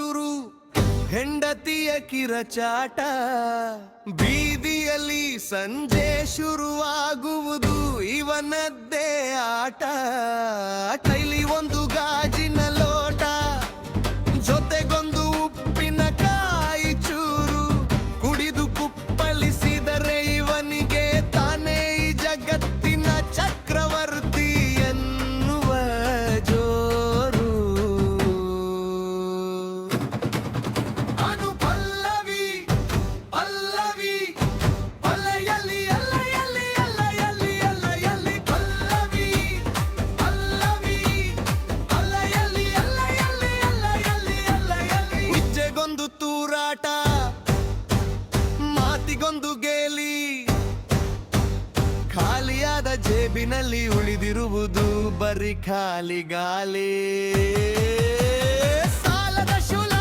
ಚುರು ಹೆಂಡತಿಯ ಕಿರಚಾಟ ಬೀದಿಯಲ್ಲಿ ಸಂಜೆ ಶುರುವಾಗುವುದು ಇವನದ್ದೇ ಆಟ ಕೈಲಿ ಒಂದು ಗಾಜಿನ ಲೋಟ ಜೊತೆಗೊಂದು ಉಪ್ಪಿನಕಾಯಿ ಚೂರು ಕುಡಿದು ಕುಪ್ಪಳಿಸಿದರೆ ಇವನಿಗೆ ತಾನೇ ಈ ಜಗತ್ತಿನ ಚಕ್ರವರ್ತಿ ಎನ್ನುವ ಜೋರು ಅನುಪಲ್ಲವಿ ಪಲ್ಲವಿ ಪಲ್ಲಯಲ್ಲಿ ಅಲ್ಲಯಲ್ಲಿ ಅಲ್ಲಯಲ್ಲಿ ಅಲ್ಲಯಲ್ಲಿ ಪಲ್ಲವಿ ಪಲ್ಲವಿ ಅಲ್ಲಯಲ್ಲಿ ಅಲ್ಲಯಲ್ಲಿ ಅಲ್ಲಯಲ್ಲಿ ಅಲ್ಲಯಲ್ಲಿ ಹೆಜ್ಜೆಗೊಂದು ತೂರಾಟ ಮಾತಿಗೊಂದು ಗೇಲಿ ಖಾಲಿಯಾದ ಜೇಬಿನಲ್ಲಿ ಉಳಿದಿರುವುದು ಬರೀ ಖಾಲಿ ಗಾಲಿ ಸಾಲದ ಶೂಲ